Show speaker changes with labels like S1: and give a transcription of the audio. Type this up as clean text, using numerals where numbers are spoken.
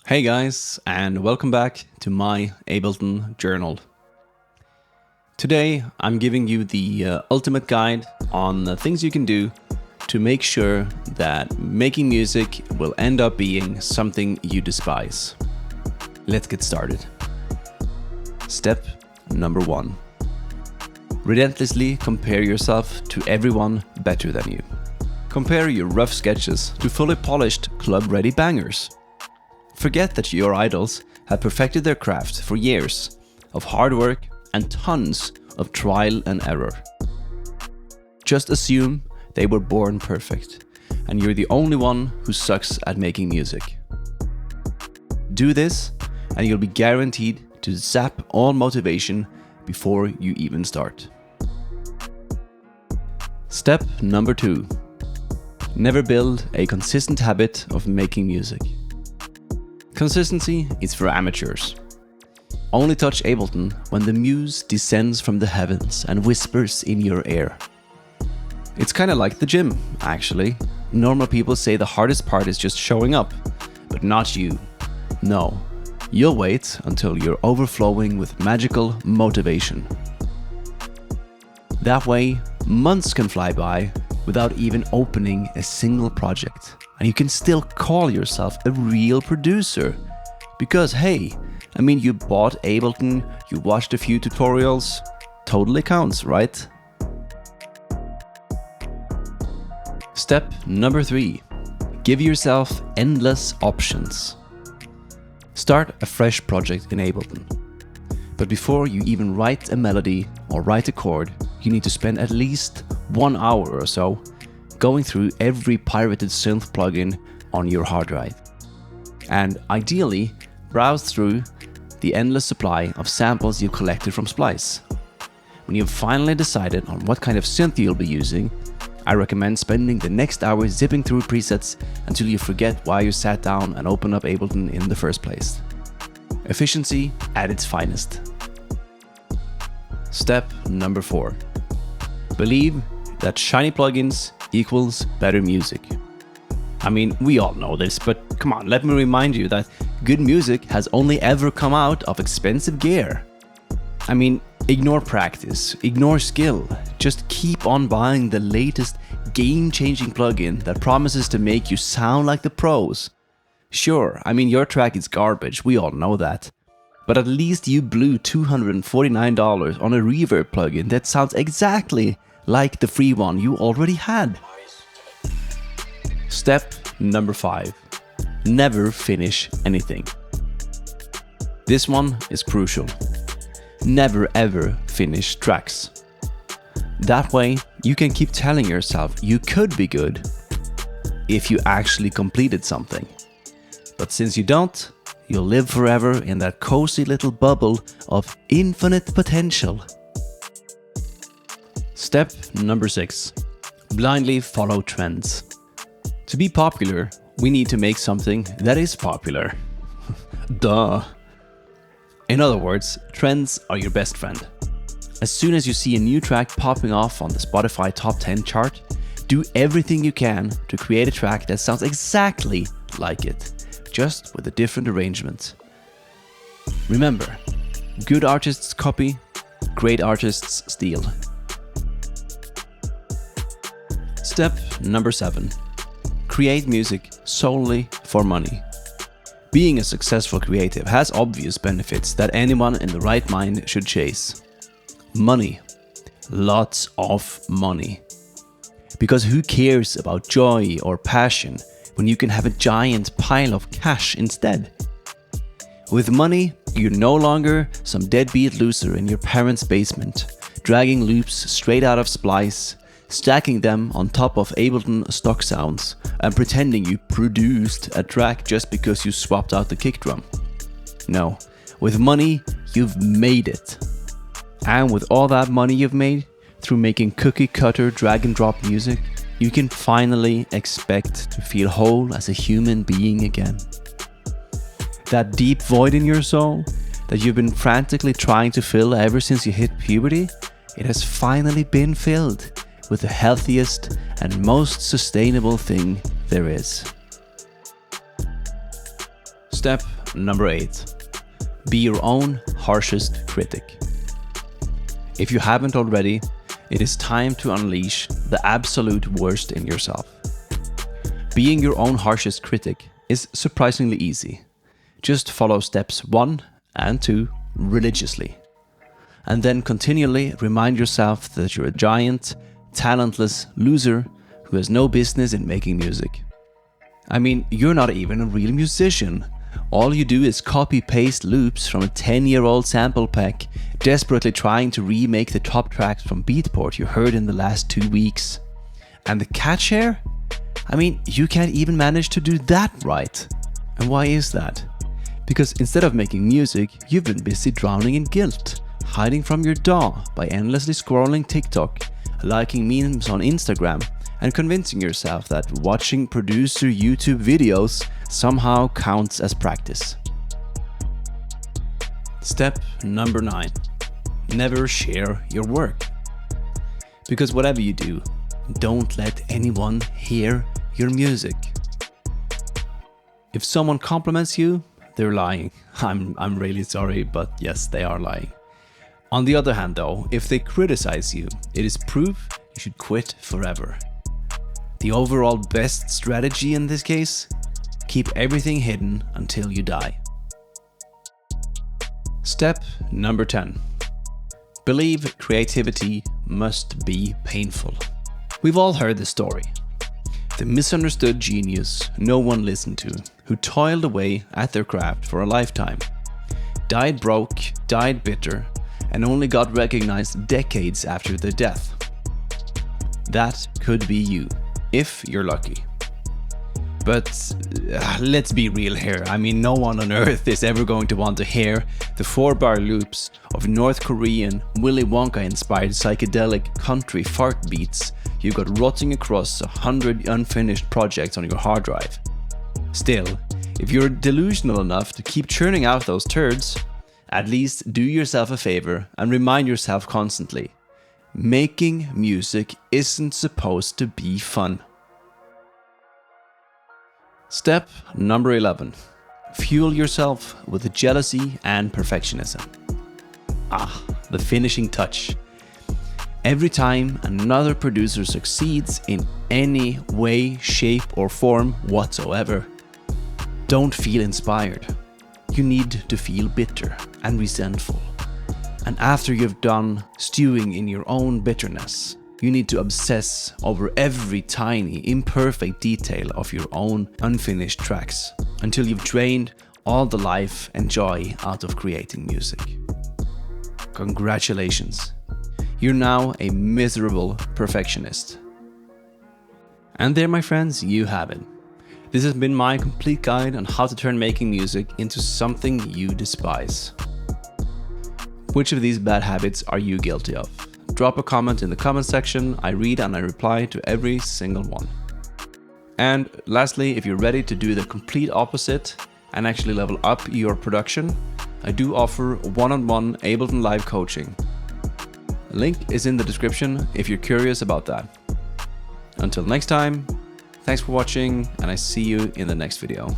S1: Hey guys, and welcome back to my Ableton journal. Today I'm giving you the ultimate guide on the things you can do to make sure that making music will end up being something you despise. Let's get started. Step number 1. Relentlessly compare yourself to everyone better than you. Compare your rough sketches to fully polished club-ready bangers. Forget that your idols have perfected their craft for years of hard work and tons of trial and error. Just assume they were born perfect, and you're the only one who sucks at making music. Do this, and you'll be guaranteed to zap all motivation before you even start. Step number 2. Never build a consistent habit of making music. Consistency is for amateurs. Only touch Ableton when the muse descends from the heavens and whispers in your ear. It's kinda like the gym, actually. Normal people say the hardest part is just showing up, but not you. No, you'll wait until you're overflowing with magical motivation. That way, months can fly by without even opening a single project. And you can still call yourself a real producer. Because hey, you bought Ableton, you watched a few tutorials, totally counts, right? Step number 3. Give yourself endless options. Start a fresh project in Ableton. But before you even write a melody or write a chord, you need to spend at least 1 hour or so going through every pirated synth plugin on your hard drive. And ideally, browse through the endless supply of samples you've collected from Splice. When you've finally decided on what kind of synth you'll be using, I recommend spending the next hour zipping through presets until you forget why you sat down and opened up Ableton in the first place. Efficiency at its finest. Step number 4. Believe that shiny plugins equals better music. We all know this, but come on, let me remind you that good music has only ever come out of expensive gear. Ignore practice, ignore skill, just keep on buying the latest game-changing plugin that promises to make you sound like the pros. Sure, your track is garbage, we all know that. But at least you blew $249 on a reverb plugin that sounds exactly like the free one you already had. Step number 5. Never finish anything. This one is crucial. Never ever finish tracks. That way, you can keep telling yourself you could be good if you actually completed something. But since you don't, you'll live forever in that cozy little bubble of infinite potential. Step number 6. Blindly follow trends. To be popular, we need to make something that is popular. Duh. In other words, trends are your best friend. As soon as you see a new track popping off on the Spotify Top 10 chart, do everything you can to create a track that sounds exactly like it, just with a different arrangement. Remember, good artists copy, great artists steal. Step number 7. Create music solely for money. Being a successful creative has obvious benefits that anyone in the right mind should chase. Money. Lots of money. Because who cares about joy or passion when you can have a giant pile of cash instead? With money, you're no longer some deadbeat loser in your parents' basement, dragging loops straight out of Splice, stacking them on top of Ableton stock sounds, and pretending you produced a track just because you swapped out the kick drum. No, with money, you've made it. And with all that money you've made, through making cookie cutter drag and drop music, you can finally expect to feel whole as a human being again. That deep void in your soul that you've been frantically trying to fill ever since you hit puberty, it has finally been filled with the healthiest and most sustainable thing there is. Step number 8. Be your own harshest critic. If you haven't already, it is time to unleash the absolute worst in yourself. Being your own harshest critic is surprisingly easy. Just follow steps 1 and 2 religiously. And then continually remind yourself that you're a giant, talentless loser who has no business in making music. I mean, you're not even a real musician. All you do is copy-paste loops from a 10-year-old sample pack, desperately trying to remake the top tracks from Beatport you heard in the last 2 weeks. And the catch here? I mean, you can't even manage to do that right. And why is that? Because instead of making music, you've been busy drowning in guilt, hiding from your DAW by endlessly scrolling TikTok, liking memes on Instagram, and convincing yourself that watching producer YouTube videos somehow counts as practice. Step number 9. Never share your work. Because whatever you do, don't let anyone hear your music. If someone compliments you, they're lying. I'm really sorry, but yes, they are lying. On the other hand though, if they criticize you, it is proof you should quit forever. The overall best strategy in this case? Keep everything hidden until you die. Step number 10. Believe creativity must be painful. We've all heard the story. The misunderstood genius no one listened to, who toiled away at their craft for a lifetime, died broke, died bitter, and only got recognized decades after their death. That could be you, if you're lucky. But let's be real here. I mean, no one on earth is ever going to want to hear the 4-bar loops of North Korean Willy Wonka-inspired psychedelic country fart beats you got rotting across 100 unfinished projects on your hard drive. Still, if you're delusional enough to keep churning out those turds, at least do yourself a favor and remind yourself constantly, making music isn't supposed to be fun. Step number 11. Fuel yourself with jealousy and perfectionism. The finishing touch. Every time another producer succeeds in any way, shape or form whatsoever, don't feel inspired. You need to feel bitter and resentful. And after you've done stewing in your own bitterness, you need to obsess over every tiny, imperfect detail of your own unfinished tracks until you've drained all the life and joy out of creating music. Congratulations! You're now a miserable perfectionist. And there, my friends, you have it. This has been my complete guide on how to turn making music into something you despise. Which of these bad habits are you guilty of? Drop a comment in the comment section. I read and I reply to every single one. And lastly, if you're ready to do the complete opposite and actually level up your production, I do offer one-on-one Ableton Live coaching. The link is in the description if you're curious about that. Until next time, thanks for watching and I see you in the next video.